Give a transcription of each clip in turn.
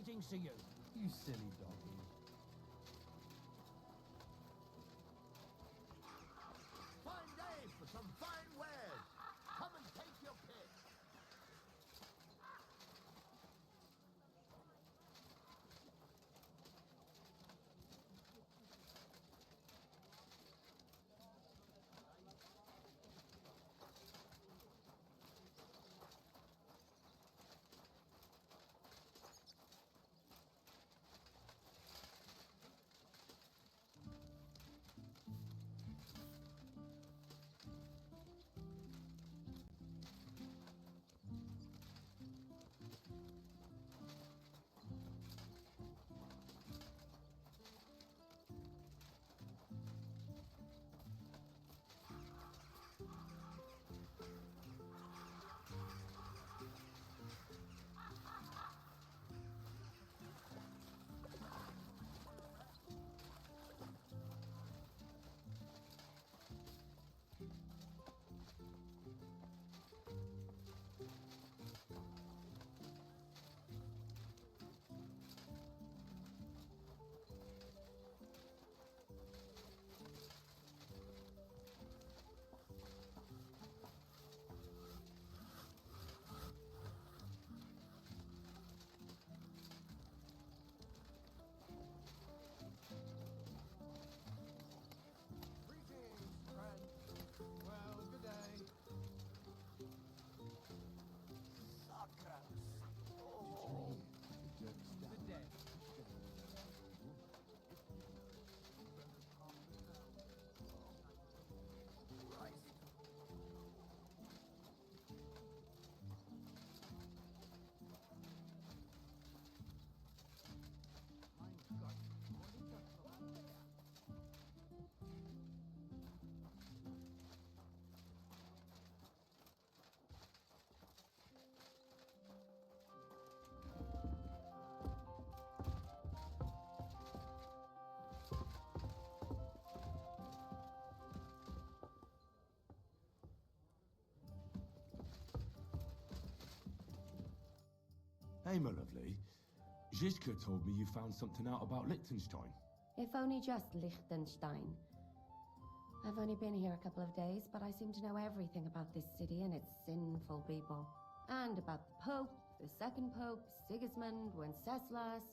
Greetings to you. You silly doggy. Fine day for some fine wares. Come and take your pick. Well, good day. Suckers. Oh. Good day. Christ. Hey, my lovely. Zizka told me you found something out about Liechtenstein. If only just Liechtenstein. I've only been here a couple of days, but I seem to know everything about this city and its sinful people. And about the Pope, the second Pope, Sigismund, Wenceslas,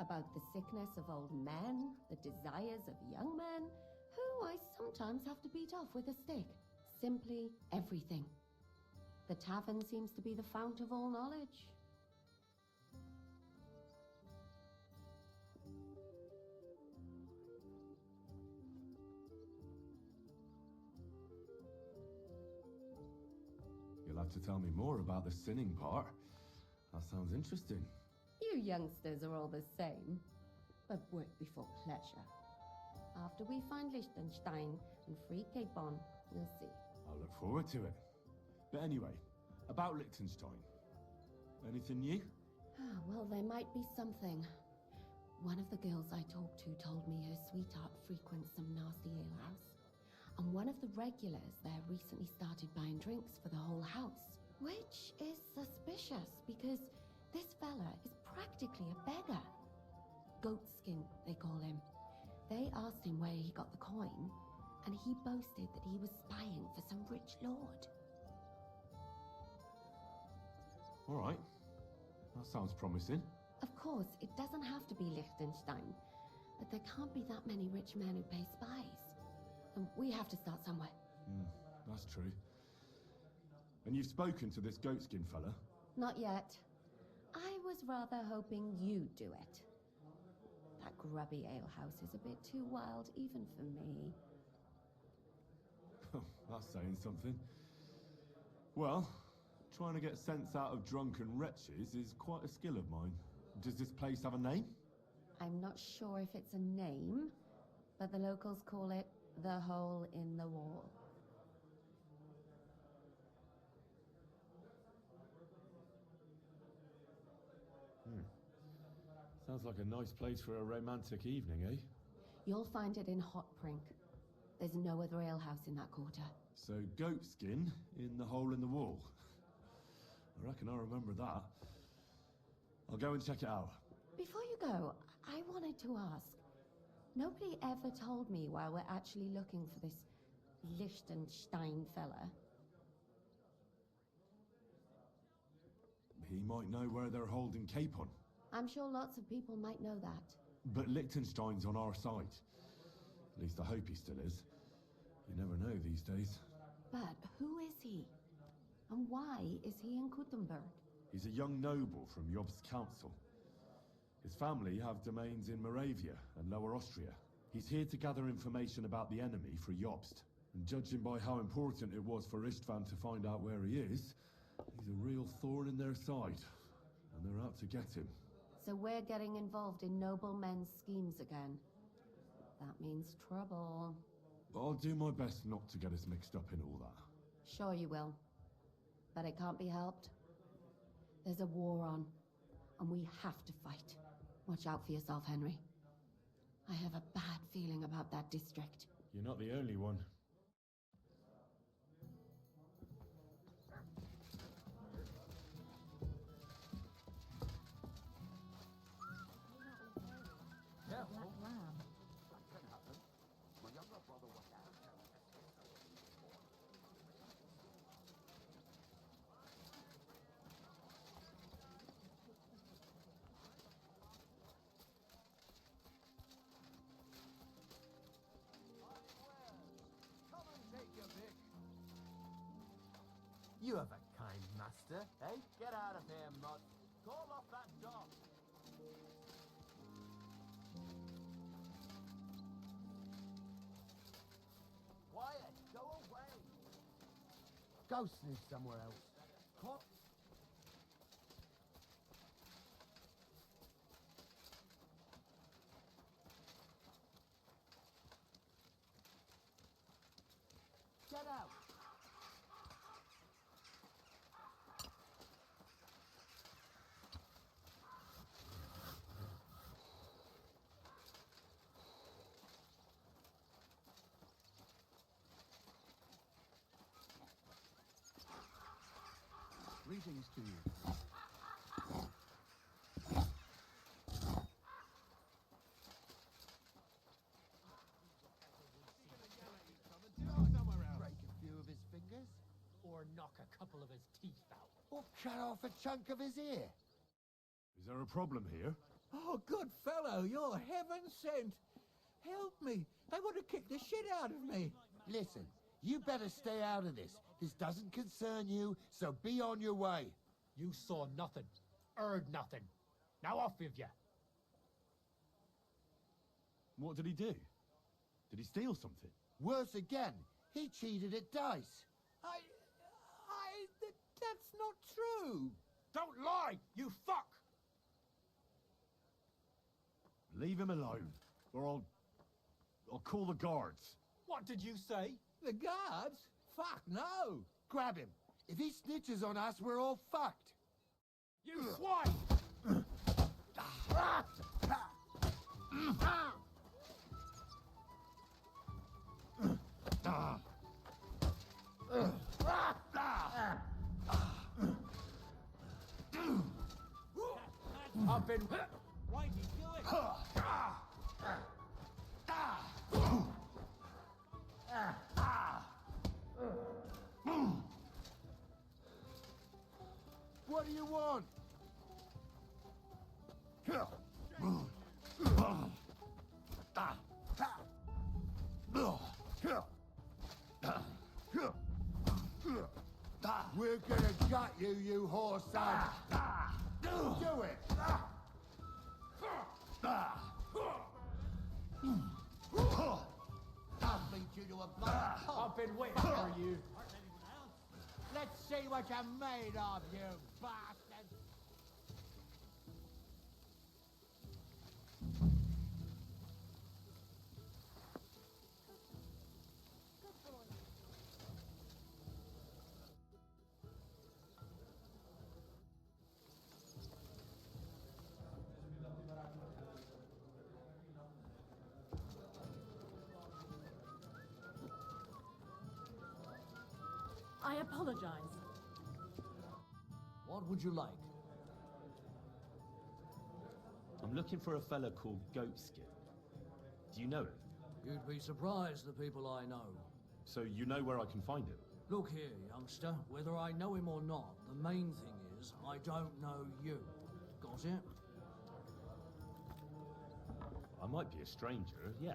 about the sickness of old men, the desires of young men, who I sometimes have to beat off with a stick. Simply everything. The tavern seems to be the fount of all knowledge. You'll have to tell me more about the sinning part. That sounds interesting. You youngsters are all the same, but work before pleasure. After we find Liechtenstein and free Cape Bon, we'll see. I'll look forward to it. But anyway, about Liechtenstein. Anything new? Well, there might be something. One of the girls I talked to told me her sweetheart frequents some nasty alehouse. And one of the regulars there recently started buying drinks for the whole house. Which is suspicious, because this fella is practically a beggar. Goatskin, they call him. They asked him where he got the coin, and he boasted that he was spying for some rich lord. All right. That sounds promising. Of course, it doesn't have to be Liechtenstein, but there can't be that many rich men who pay spies. And we have to start somewhere. That's true. And you've spoken to this goatskin fella? Not yet. I was rather hoping you'd do it. That grubby alehouse is a bit too wild even for me. That's saying something. Well, trying to get sense out of drunken wretches is quite a skill of mine. Does this place have a name? I'm not sure if it's a name, but the locals call it the Hole in the Wall. Sounds like a nice place for a romantic evening, eh? You'll find it in Hot Prink. There's no other alehouse in that quarter. So, goatskin in the hole in the wall. I reckon I remember that. I'll go and check it out. Before you go, I wanted to ask. Nobody ever told me why we're actually looking for this Liechtenstein fella. He might know where they're holding Capon. I'm sure lots of people might know that. But Liechtenstein's on our side. At least I hope he still is. You never know these days. But who is he? And why is he in Kuttenberg? He's a young noble from Jobst's council. His family have domains in Moravia and Lower Austria. He's here to gather information about the enemy for Jobst. And judging by how important it was for Istvan to find out where he is, he's a real thorn in their side. And they're out to get him. So we're getting involved in noblemen's schemes again. That means trouble. I'll do my best not to get us mixed up in all that. Sure you will. But it can't be helped. There's a war on, and we have to fight. Watch out for yourself, Henry. I have a bad feeling about that district. You're not the only one. Careful. That can happen. My younger brother was out. Come and take your pick. You have a kind master, eh? Get out of here, Mud. Call off that dog. Quiet, go away. Go sniff somewhere else. Cop. Get out. Greetings to you. Break a few of his fingers, Or knock a couple of his teeth out. or cut off a chunk of his ear. Is there a problem here? Oh, good fellow, you're heaven sent. Help me. They want to kick the shit out of me. Listen, you better stay out of this. This doesn't concern you, so be on your way. You saw nothing, heard nothing. Now off with you. What did he do? Did he steal something? Worse again, he cheated at dice. That's not true. Don't lie, you fuck! Leave him alone, or I'll call the guards. What did you say? The guards? Fuck no. Grab him. If he snitches on us, we're all fucked. You swine! I've been... Why'd you do it? What do you want? We're gonna gut you, you whore son. Do it. I'll beat you to a bloody pulp. I've been waiting for you. Let's see what you're made of, you bastard. I apologize. What would you like? I'm looking for a fella called Goatskin. Do you know him? You'd be surprised the people I know. So you know where I can find him? Look here, youngster. Whether I know him or not, the main thing is I don't know you. Got it? I might be a stranger, yeah.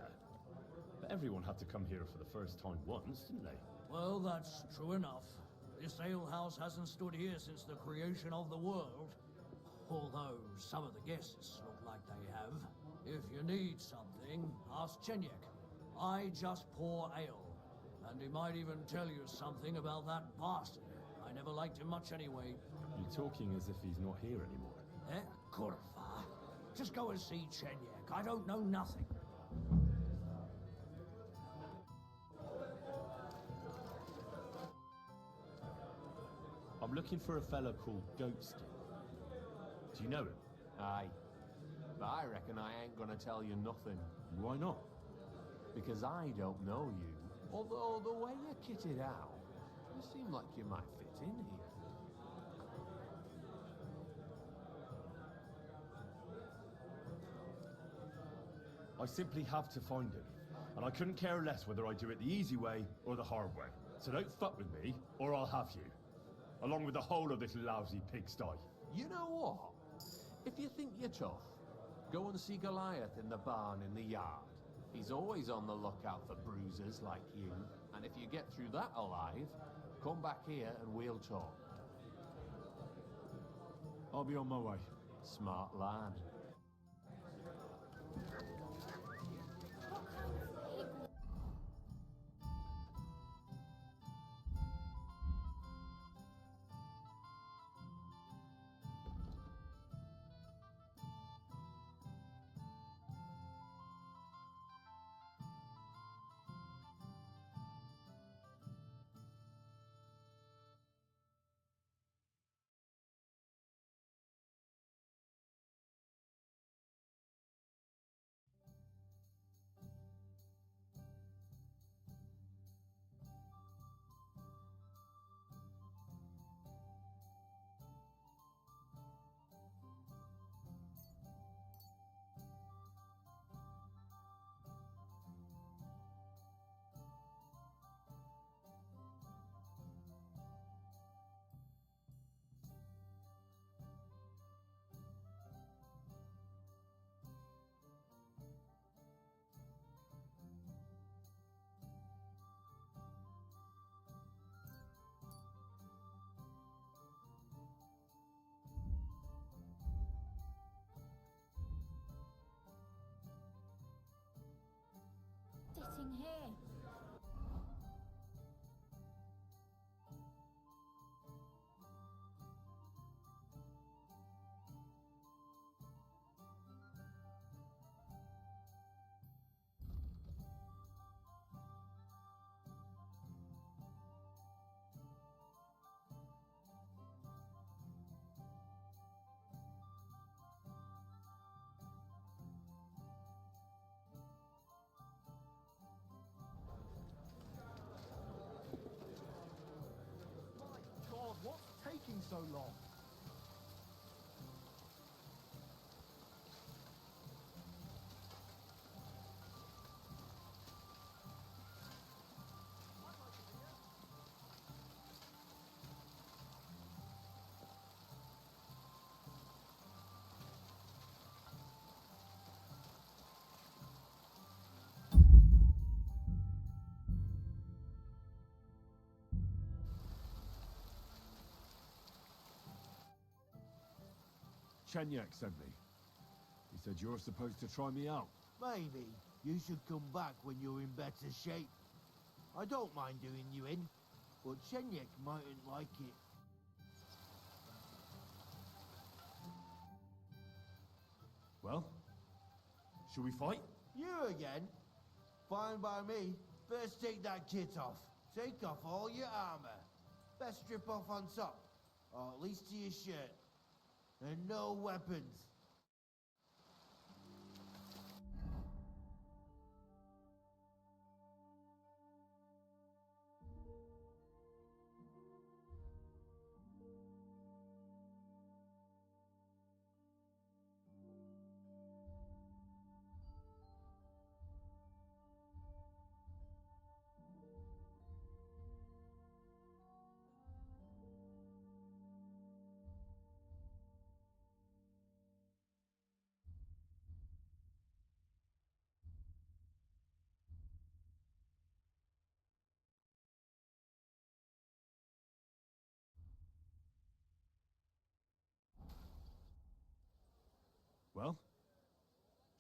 But everyone had to come here for the first time once, didn't they? Well, that's true enough. This alehouse hasn't stood here since the creation of the world. Although some of the guests look like they have. If you need something, ask Chenyek. I just pour ale. And he might even tell you something about that bastard. I never liked him much anyway. You're talking as if he's not here anymore. Kurva. Just go and see Chenyek. I don't know nothing. I'm looking for a fella called Goatskin. Do you know him? Aye. But I reckon I ain't gonna tell you nothing. Why not? Because I don't know you. Although the way you're kitted out, you seem like you might fit in here. I simply have to find him. And I couldn't care less whether I do it the easy way or the hard way. So don't fuck with me, or I'll have you. Along with the whole of this lousy pigsty. You know what? If you think you're tough, go and see Goliath in the barn in the yard. He's always on the lookout for bruisers like you. And if you get through that alive, come back here and we'll talk. I'll be on my way. Smart lad. Sitting here. God, what's taking so long? Chenyek sent me. He said you're supposed to try me out. Maybe you should come back when you're in better shape. I don't mind doing you in, but Chenyek mightn't like it. Well, should we fight? You again? Fine by me. First take that kit off. Take off all your armor. Best strip off on top, or at least to your shirt. And no weapons.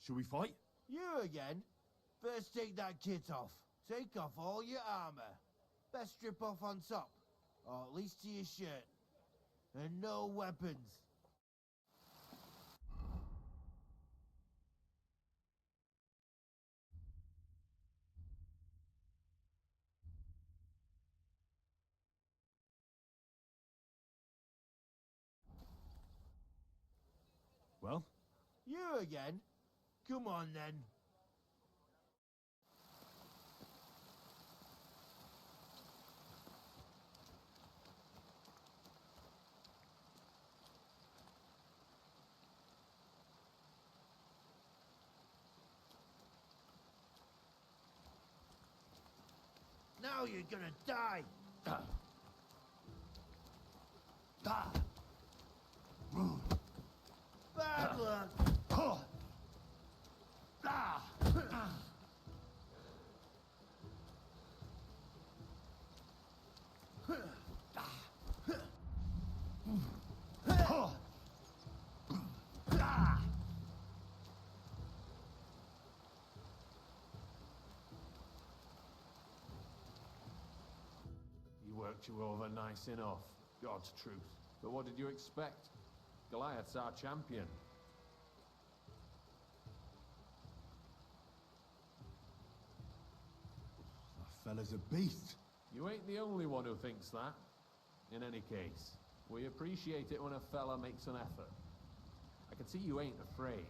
Should we fight? You again? First take that kit off. Take off all your armor. Best strip off on top, or at least to your shirt. And no weapons. Well? You again? Come on then. Now you're gonna die. Bad luck. He worked you over nice enough, God's truth. But what did you expect? Goliath's our champion. That fella's a beast. You ain't the only one who thinks that. In any case, we appreciate it when a fella makes an effort. I can see you ain't afraid,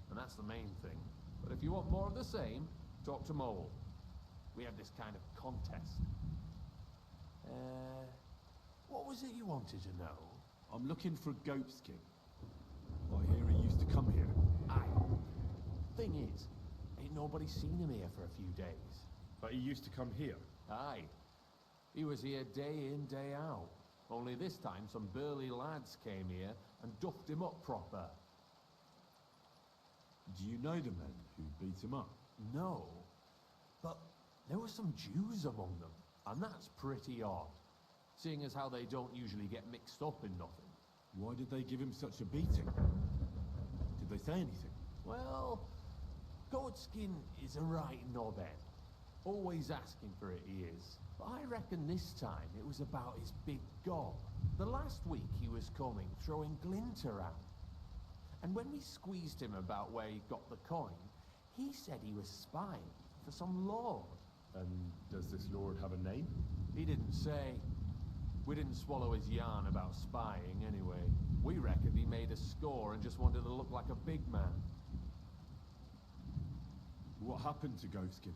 and that's the main thing. But if you want more of the same, talk to Mole. We have this kind of contest. What was it you wanted to know? I'm looking for Goatskin. I hear he used to come here. Aye. Thing is, ain't nobody seen him here for a few days. But he used to come here. Aye. He was here day in, day out. Only this time some burly lads came here and duffed him up proper. Do you know the men who beat him up? No. But there were some Jews among them, and that's pretty odd. Seeing as how they don't usually get mixed up in nothing. Why did they give him such a beating? Did they say anything? Well, Goatskin is a right knobhead. Always asking for it, he is. But I reckon this time it was about his big gob. The last week he was coming, throwing glint around. And when we squeezed him about where he got the coin, he said he was spying for some lord. And does this lord have a name? He didn't say. We didn't swallow his yarn about spying anyway. We reckoned he made a score and just wanted to look like a big man. What happened to Goatskin?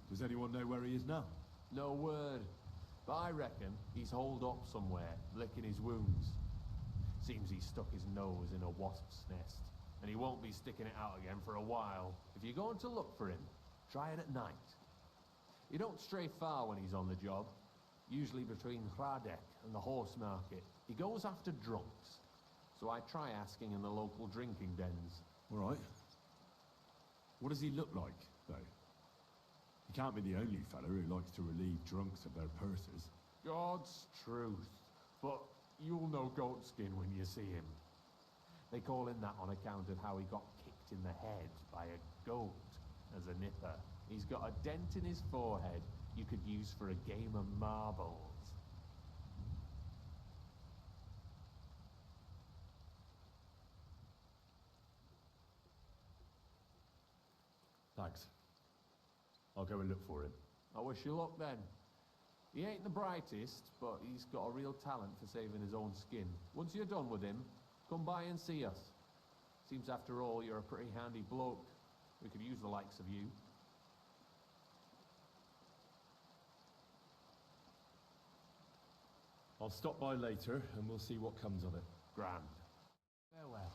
Does anyone know where he is now? No word. But I reckon he's holed up somewhere, licking his wounds. Seems he stuck his nose in a wasp's nest, and he won't be sticking it out again for a while. If you're going to look for him, try it at night. You don't stray far when he's on the job. Usually between Hradek and the horse market. He goes after drunks. So I try asking in the local drinking dens. All right. What does he look like, though? He can't be the only fella who likes to relieve drunks of their purses. God's truth. But you'll know Goatskin when you see him. They call him that on account of how he got kicked in the head by a goat as a nipper. He's got a dent in his forehead you could use for a game of marbles. Thanks. I'll go and look for him. I wish you luck then. He ain't the brightest, but he's got a real talent for saving his own skin. Once you're done with him, come by and see us. Seems after all you're a pretty handy bloke. We could use the likes of you. I'll stop by later and we'll see what comes of it. Grand. Farewell.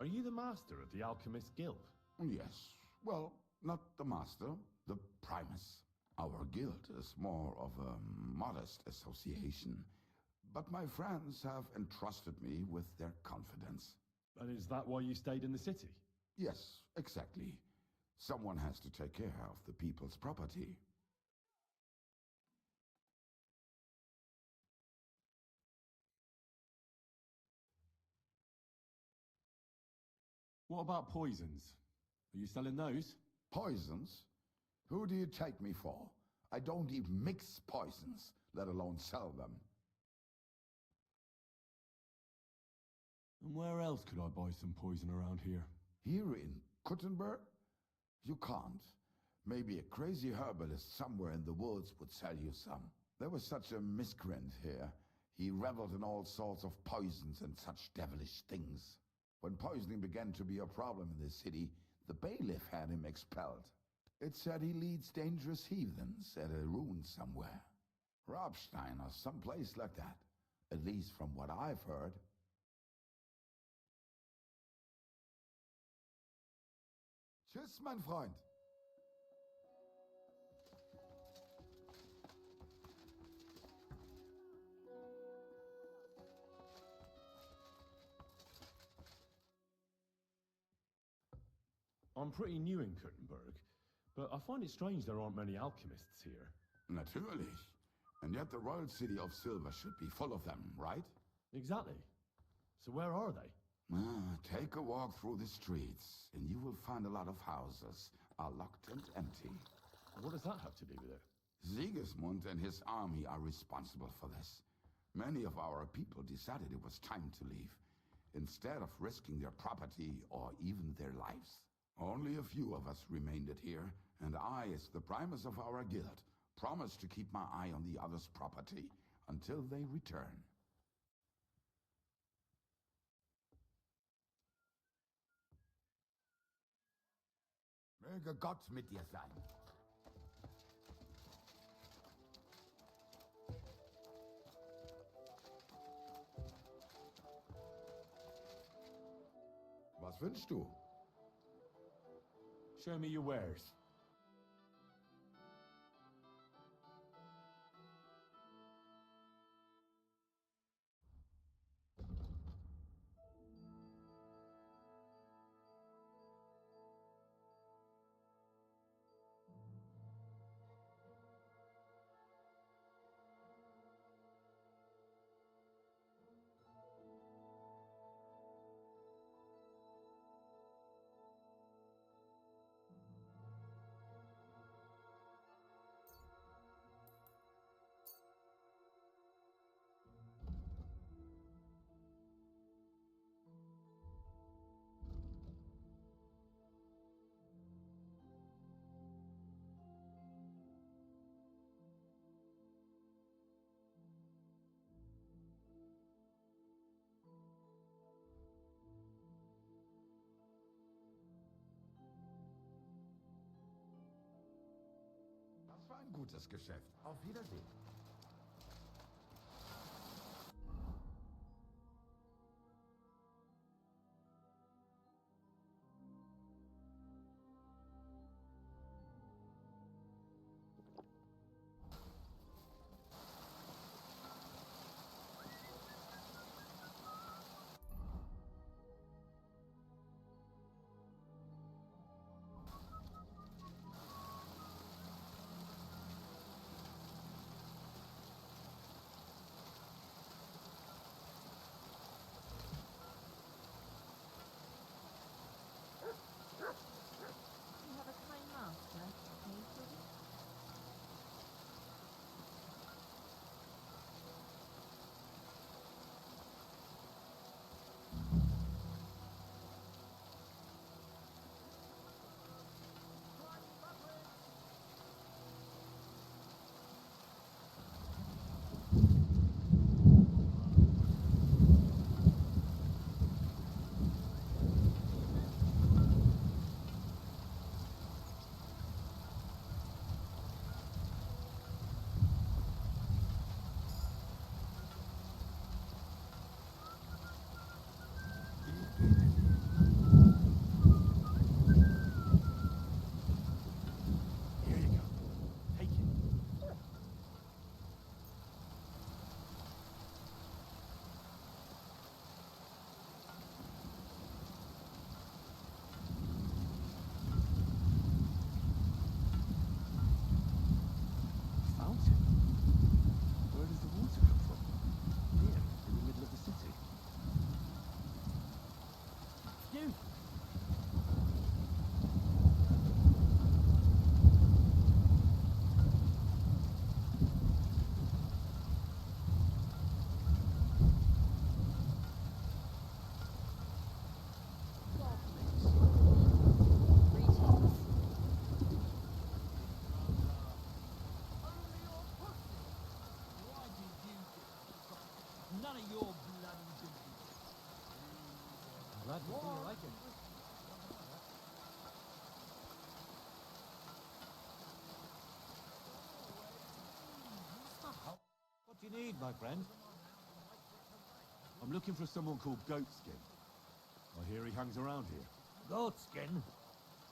Are you the master of the Alchemist Guild? Yes. Well, not the master, the primus. Our guild is more of a modest association, but my friends have entrusted me with their confidence. And is that why you stayed in the city? Yes, exactly. Someone has to take care of the people's property. What about poisons? Are you selling those? Poisons? Who do you take me for? I don't even mix poisons, let alone sell them. And where else could I buy some poison around here? Here in Kuttenberg? You can't. Maybe a crazy herbalist somewhere in the woods would sell you some. There was such a miscreant here. He reveled in all sorts of poisons and such devilish things. When poisoning began to be a problem in the city, the bailiff had him expelled. It said he leads dangerous heathens at a ruin somewhere. Rabstein or someplace like that. At least from what I've heard. Tschüss, mein Freund. I'm pretty new in Kuttenberg, but I find it strange there aren't many alchemists here. Natürlich. And yet the royal city of Silver should be full of them, right? Exactly. So where are they? Take a walk through the streets, and you will find a lot of houses are locked and empty. What does that have to do with it? Sigismund and his army are responsible for this. Many of our people decided it was time to leave, instead of risking their property or even their lives. Only a few of us remained here, and I, as the primus of our guild, promised to keep my eye on the others' property until they return. Möge Gott mit dir sein. Was wünschst du? Show me your wares. Das war ein gutes Geschäft. Auf Wiedersehen. None of your bloody business. I'm glad to see you like it. What do you need, my friend? I'm looking for someone called Goatskin. I hear he hangs around here. Goatskin?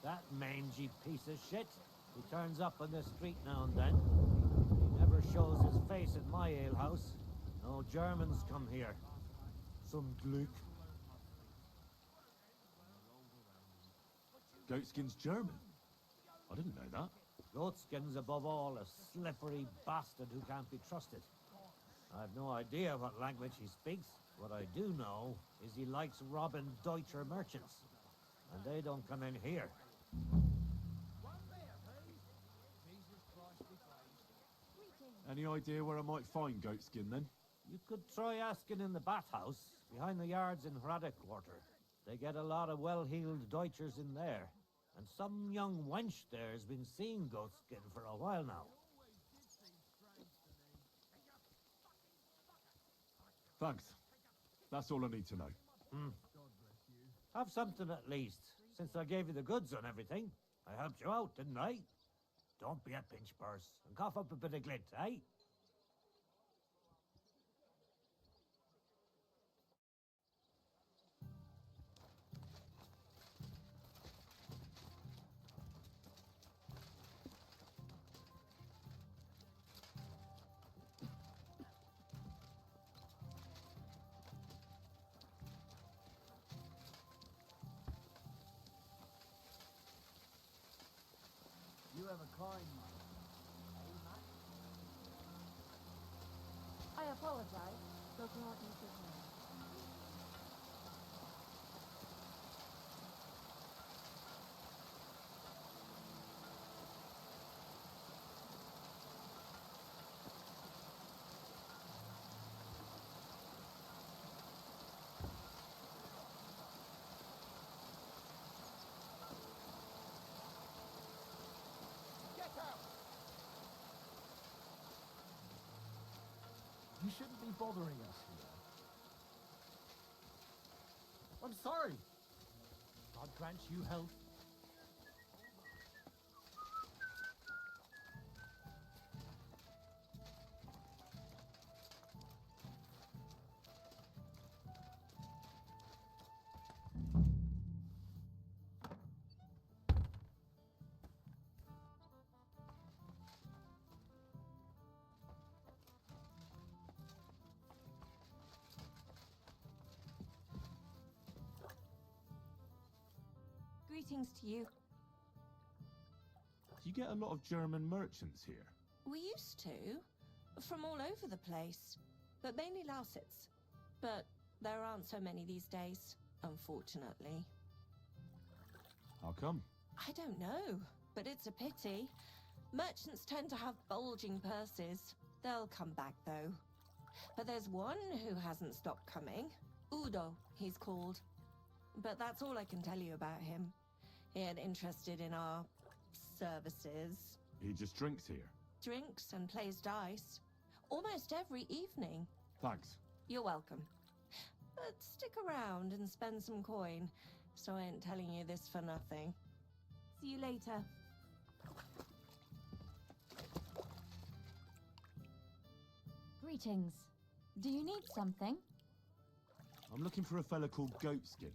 That mangy piece of shit. He turns up on the street now and then. He never shows his face at my alehouse. No Germans come here. Some Gluck. Goatskin's German? I didn't know that. Goatskin's above all a slippery bastard who can't be trusted. I've no idea what language he speaks. What I do know is he likes robbing Deutscher merchants. And they don't come in here. Any idea where I might find Goatskin then? You could try asking in the bathhouse, behind the yards in Hrada Quarter. They get a lot of well-heeled Deutschers in there. And some young wench there has been seeing Goatskin for a while now. Thanks. That's all I need to know. Have something at least, since I gave you the goods on everything. I helped you out, didn't I? Don't be a pinch purse, and cough up a bit of glint, eh? You have a kind man. I apologize. Those are not his name. You shouldn't be bothering us here. I'm sorry. God grant you health. Greetings to you. Do you get a lot of German merchants here? We used to, from all over the place, but mainly Lausitz. But there aren't so many these days, unfortunately. How come? I don't know, but it's a pity. Merchants tend to have bulging purses. They'll come back, though. But there's one who hasn't stopped coming. Udo, he's called. But that's all I can tell you about him. He ain't interested in our services. He just drinks here. Drinks and plays dice. Almost every evening. Thanks. You're welcome. But stick around and spend some coin, so I ain't telling you this for nothing. See you later. Greetings. Do you need something? I'm looking for a fella called Goatskin.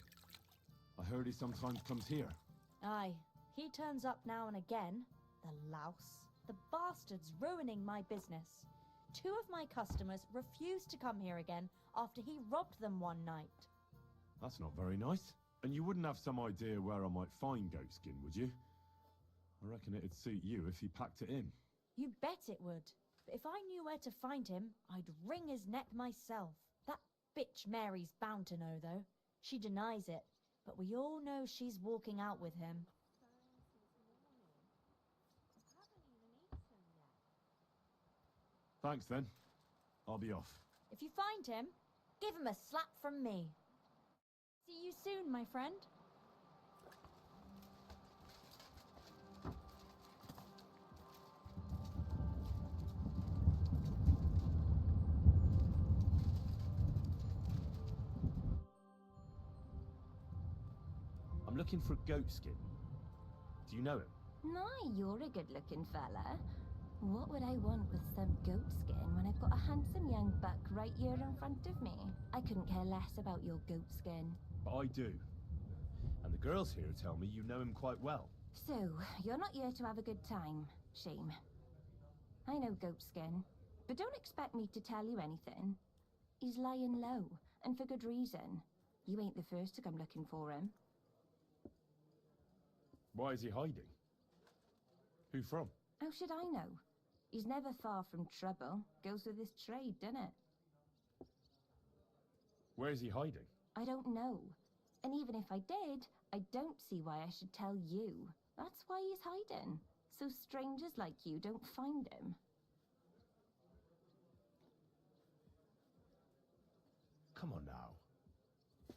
I heard he sometimes comes here. Aye. He turns up now and again. The louse. The bastard's ruining my business. 2 of my customers refused to come here again after he robbed them one night. That's not very nice. And you wouldn't have some idea where I might find Goatskin, would you? I reckon it'd suit you if he packed it in. You bet it would. But if I knew where to find him, I'd wring his neck myself. That bitch Mary's bound to know, though. She denies it, but we all know she's walking out with him. Thanks, then. I'll be off. If you find him, give him a slap from me. See you soon, my friend. looking for Goatskin. Do you know him? No, you're a good-looking fella. What would I want with some goat skin when I've got a handsome young buck right here in front of me? I couldn't care less about your goat skin. But I do. And the girls here tell me you know him quite well. So, you're not here to have a good time. Shame. I know Goatskin, but don't expect me to tell you anything. He's lying low, and for good reason. You ain't the first to come looking for him. Why is he hiding? Who from? How should I know? He's never far from trouble. Goes with his trade, doesn't it? Where is he hiding? I don't know. And even if I did, I don't see why I should tell you. That's why he's hiding. So strangers like you don't find him. Come on now.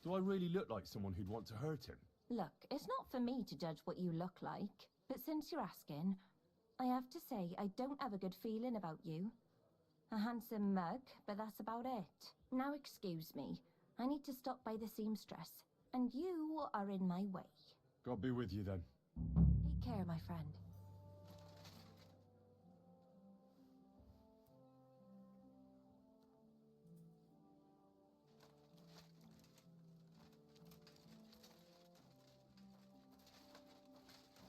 Do I really look like someone who'd want to hurt him? Look, it's not for me to judge what you look like. But since you're asking, I have to say I don't have a good feeling about you. A handsome mug, but that's about it. Now excuse me. I need to stop by the seamstress. And you are in my way. God be with you then. Take care, my friend.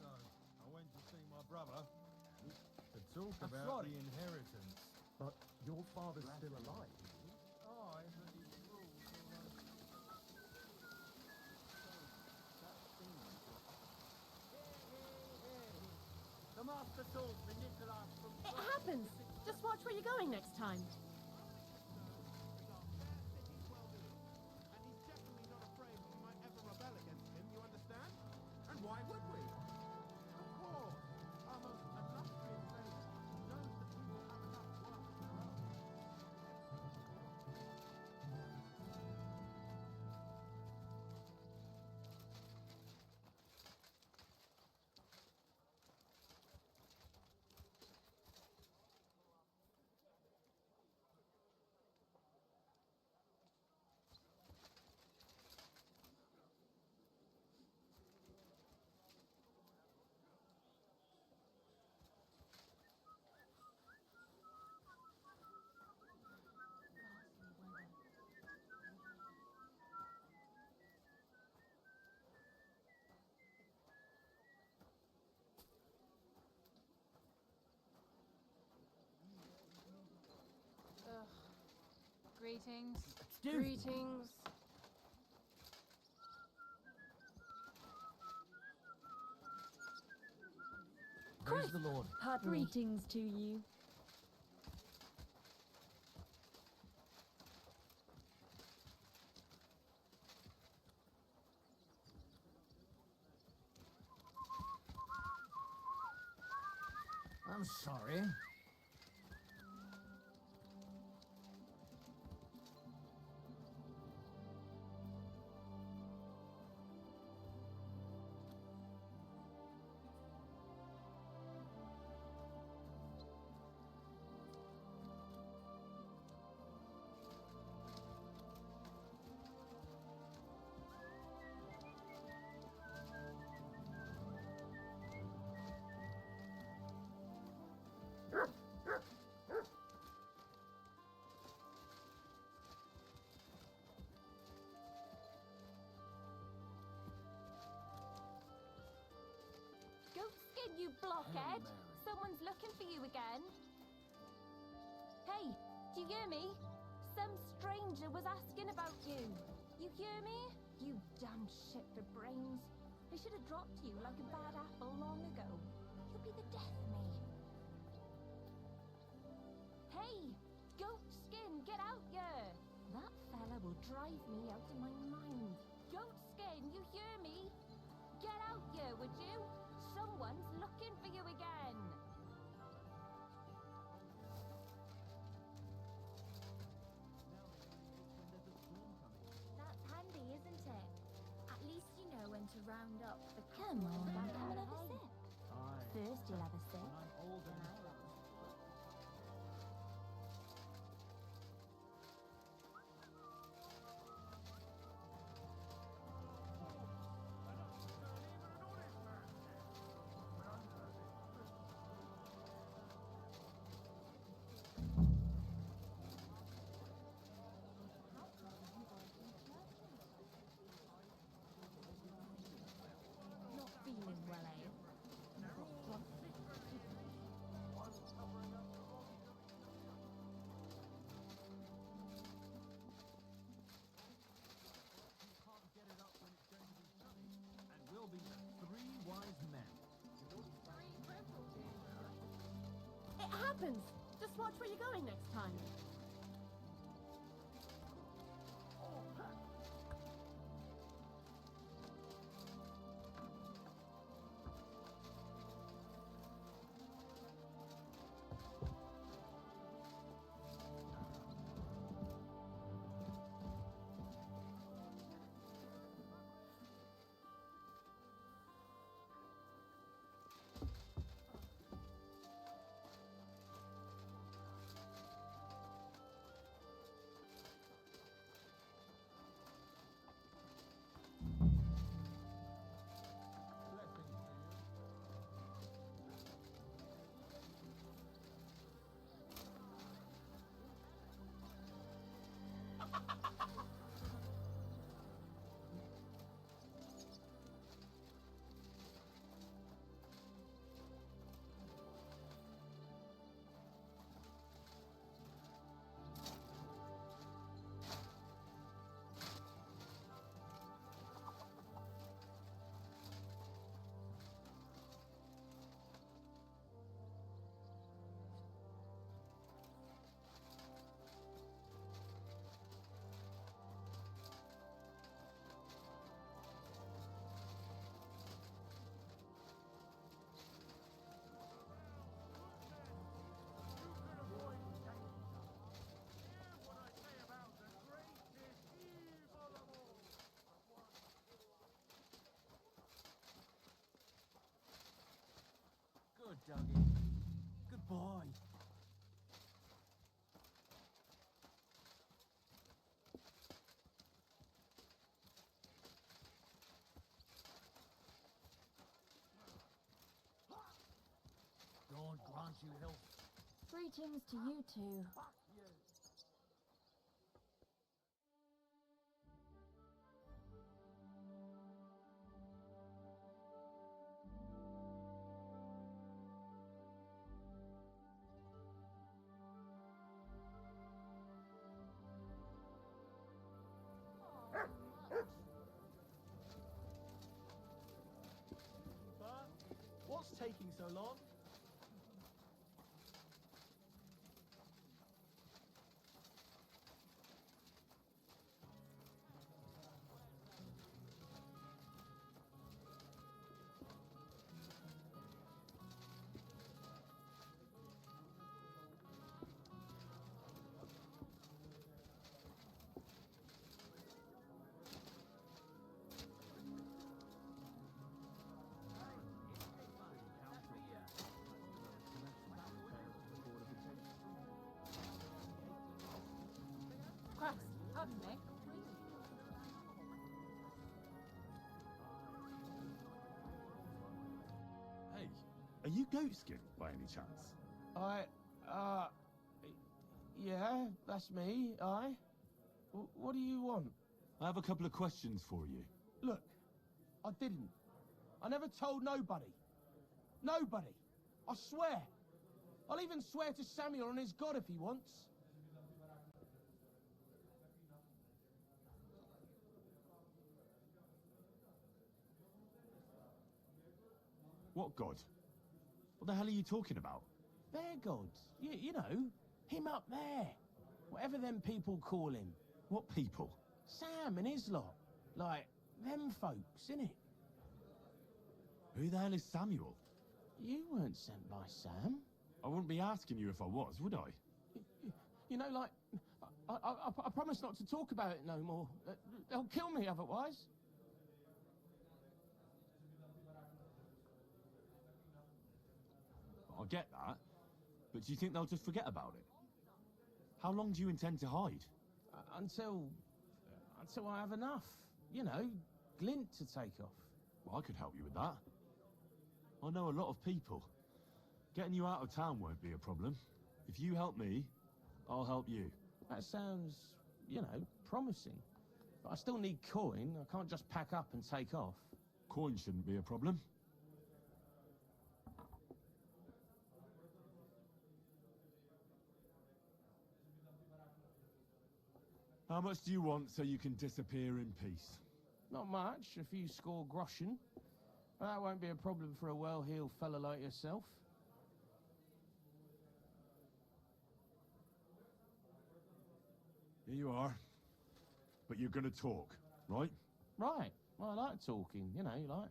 So, I went to see my brother to talk That's about right. the inheritance. But your father's still alive. Aye, but he rules The master told me Nicholas from... It happens. Just watch where you're going next time. And he's definitely not afraid we might ever rebel against him, you understand? And why would we? Of course, our most illustrious lady knows that we will have enough work of their own. Greetings. Excuse Greetings. Praise the Lord. Pardon me. Greetings to you. I'm sorry. Goatskin, you blockhead! Someone's looking for you again. Hey, do you hear me? Some stranger was asking about you. You hear me? You damn shit for brains. I should have dropped you like a bad apple long ago. You'll be the death of me. Hey, Goatskin, get out here! That fella will drive me out of my mind. Goatskin, you hear me? Get out here, would you? Someone's looking for you again. That's handy, isn't it? At least you know when to round up the... Come on, come and have a sip. Aye. First you'll have a sip. When I'm old then and... I'll have a sip. happens. Just watch where you're going next time. Good, doggy. Good boy. God grant you health. Greetings to you two. What's taking so long? Crux, pardon me. Hey, are you Goatskin by any chance? Yeah, that's me, what do you want? I have a couple of questions for you. Look, I didn't. I never told nobody. Nobody. I swear. I'll even swear to Samuel and his God if he wants. What god? What the hell are you talking about? Their gods. You know, him up there. Whatever them people call him. What people? Sam and his lot. Like, them folks, innit? Who the hell is Samuel? You weren't sent by Sam. I wouldn't be asking you if I was, would I? You know, like, I promise not to talk about it no more. They'll kill me otherwise. I get that, but do you think they'll just forget about it? How long do you intend to hide? Until I have enough. You know, glint to take off. Well, I could help you with that. I know a lot of people. Getting you out of town won't be a problem. If you help me, I'll help you. That sounds, you know, promising. But I still need coin. I can't just pack up and take off. Coin shouldn't be a problem. How much do you want so you can disappear in peace? Not much, a few score groschen. That won't be a problem for a well-heeled fella like yourself. Here you are. But you're gonna talk, right? Right. Well, I like talking, you know, like...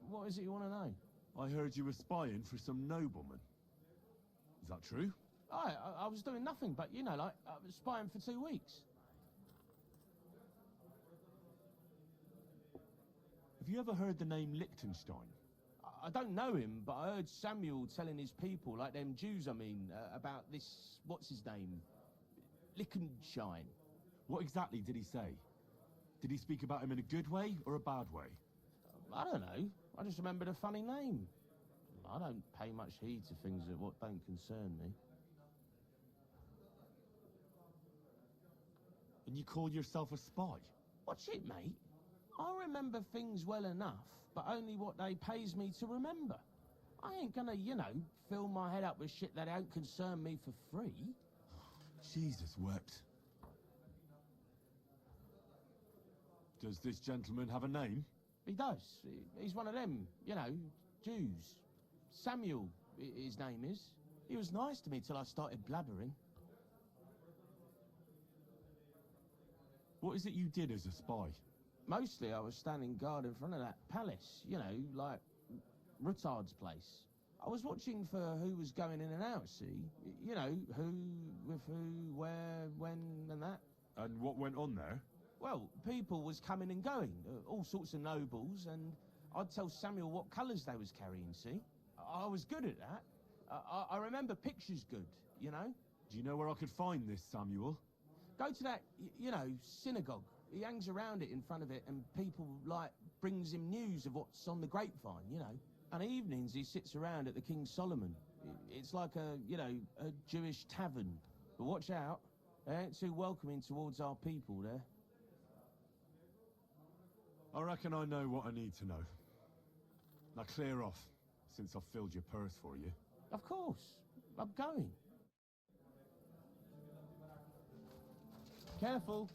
What is it you want to know? I heard you were spying for some nobleman. Is that true? I was doing nothing but, you know, like, spying for 2 weeks. Have you ever heard the name Liechtenstein? I don't know him, but I heard Samuel telling his people, like them Jews, I mean, about this... What's his name? Liechtenstein. What exactly did he say? Did he speak about him in a good way or a bad way? I don't know. I just remembered a funny name. I don't pay much heed to things that what don't concern me. And you call yourself a spy? What's it, mate? I remember things well enough, but only what they pays me to remember. I ain't gonna, you know, fill my head up with shit that don't concern me for free. Jesus wept. Does this gentleman have a name? He does. He's one of them, you know, Jews. Samuel, his name is. He was nice to me till I started blabbering. What is it you did as a spy? Mostly I was standing guard in front of that palace, you know, like Rutard's place. I was watching for who was going in and out, see? You know, who, with who, where, when, and that. And what went on there? Well, people was coming and going, all sorts of nobles, and I'd tell Samuel what colours they was carrying, see? I was good at that. I remember pictures good, you know? Do you know where I could find this Samuel? Go to that, you know, synagogue. He hangs around it in front of it, and people, like, brings him news of what's on the grapevine, you know? And evenings he sits around at the King Solomon. It's like a, you know, a Jewish tavern. But watch out, they ain't too welcoming towards our people there. I reckon I know what I need to know. Now clear off, since I've filled your purse for you. Of course. I'm going. Careful.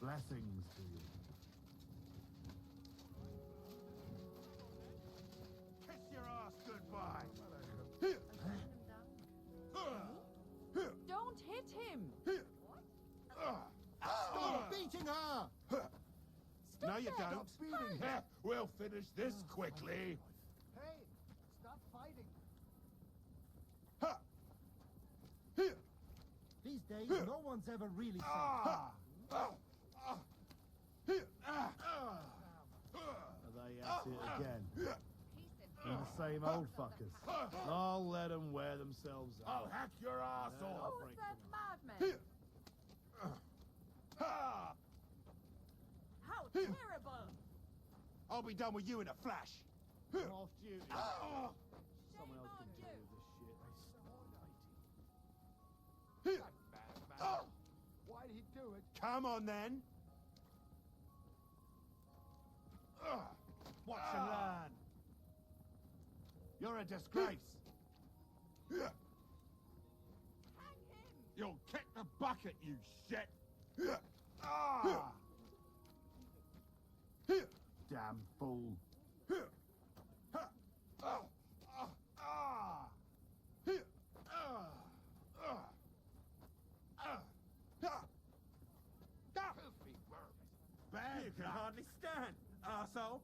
Blessings to you. Kiss your ass goodbye. Don't hit him! Stop beating her! No, you don't. Stop beating her. We'll finish this quickly. Hey, stop fighting. These days, no one's ever really safe. Are they at it again? And the same old fuckers. I'll let them wear themselves out. I'll hack your ass off. Who's that madman? How terrible! I'll be done with you in a flash. I'm off duty. Someone else can deal with this shit. Why did he do it? Come on then. Watch and learn. You're a disgrace. Hang him! You'll kick the bucket, you shit. Damn fool. can hardly stand, arsehole.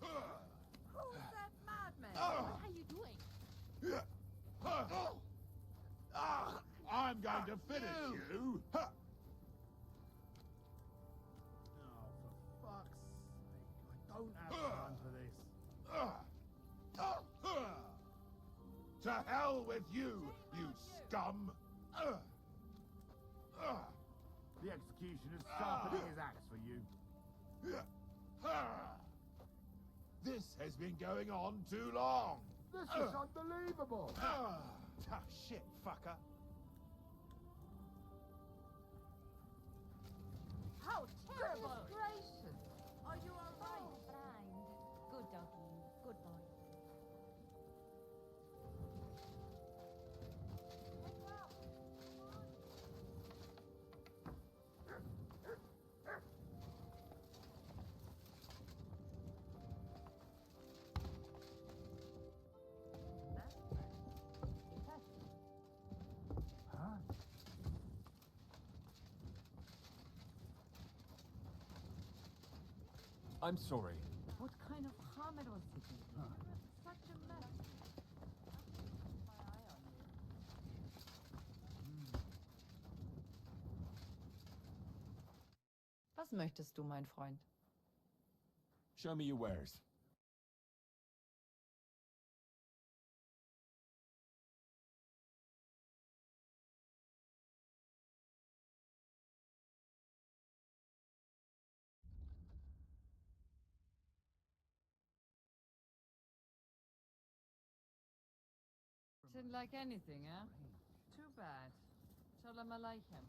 Who's that madman? What are you doing? I'm going to finish you. Oh, for fuck's sake. I don't have time for this. To hell with you, you scum! The executioner's sharpening his axe for you. This has been going on too long. This is unbelievable. Tough shit, fucker. How terrible! Gracious. Are you alright? Fine. Good doggy. Good boy. I'm sorry. What kind of harm it was it? Such a mess. My eye on you. Was möchtest du, mein Freund? Show me your wares. Didn't like anything, eh? Too bad. Shalom Aleichem.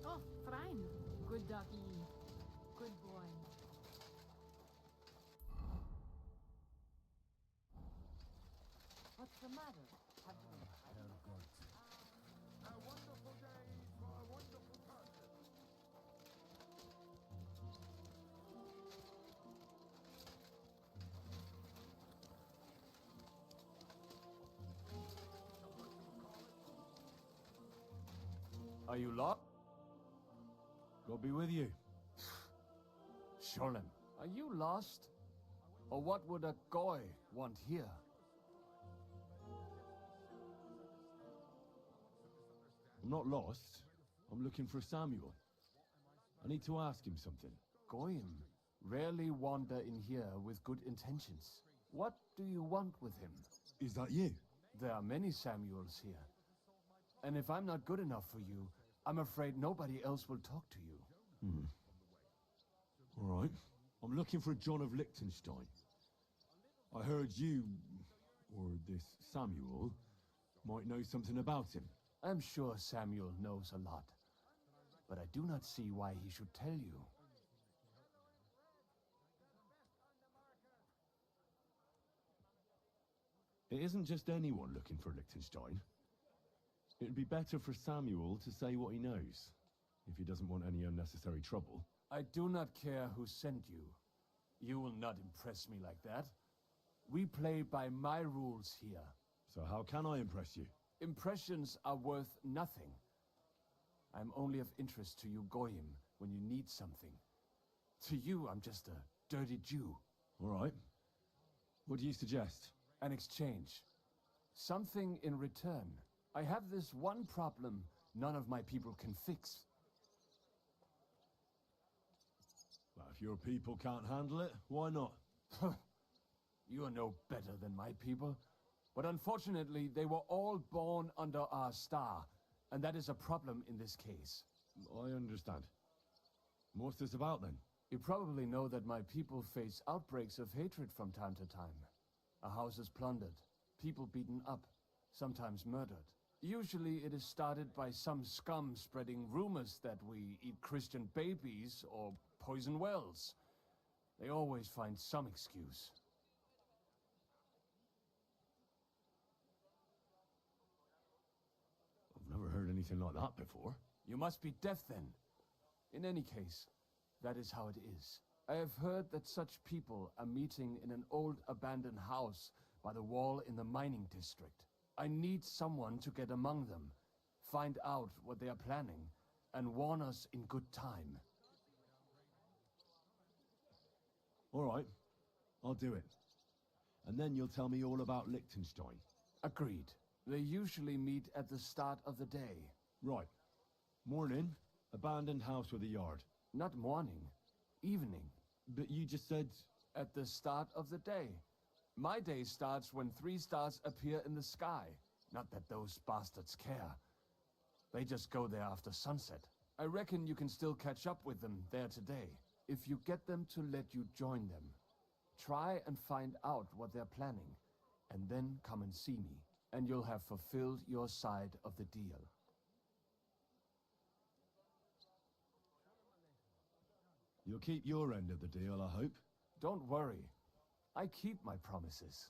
Oh, fine. Good doggy. Good boy. What's the matter? Have you been fighting? A wonderful day for a wonderful person. Are you lost? God be with you. Sholem, are you lost? Or what would a goy want here? I'm not lost. I'm looking for Samuel. I need to ask him something. Goyim rarely wander in here with good intentions. What do you want with him? Is that you? There are many Samuels here. And if I'm not good enough for you, I'm afraid nobody else will talk to you. All right. I'm looking for John of Liechtenstein. I heard you, or this Samuel, might know something about him. I'm sure Samuel knows a lot. But I do not see why he should tell you. It isn't just anyone looking for Liechtenstein. It'd be better for Samuel to say what he knows, if he doesn't want any unnecessary trouble. I do not care who sent you. You will not impress me like that. We play by my rules here. So how can I impress you? Impressions are worth nothing. I'm only of interest to you Goyim when you need something. To you, I'm just a dirty Jew. All right. What do you suggest? An exchange. Something in return. I have this one problem none of my people can fix. Well, if your people can't handle it, why not? You are no better than my people. But unfortunately, they were all born under our star, and that is a problem in this case. I understand. What's this about, then? You probably know that my people face outbreaks of hatred from time to time. A house is plundered, people beaten up, sometimes murdered. Usually it is started by some scum spreading rumors that we eat Christian babies or poison wells. They always find some excuse. I've never heard anything like that before. You must be deaf then. In any case, that is how it is. I have heard that such people are meeting in an old abandoned house by the wall in the mining district. I need someone to get among them, find out what they are planning, and warn us in good time. All right, I'll do it. And then you'll tell me all about Liechtenstein. Agreed. They usually meet at the start of the day. Right. Morning, abandoned house with a yard. Not morning, evening. But you just said... At the start of the day. My day starts when 3 stars appear in the sky. Not that those bastards care. They just go there after sunset. I reckon you can still catch up with them there today, if you get them to let you join them. Try and find out what they're planning, and then come and see me, and you'll have fulfilled your side of the deal. You'll keep your end of the deal, I hope. Don't worry. I keep my promises.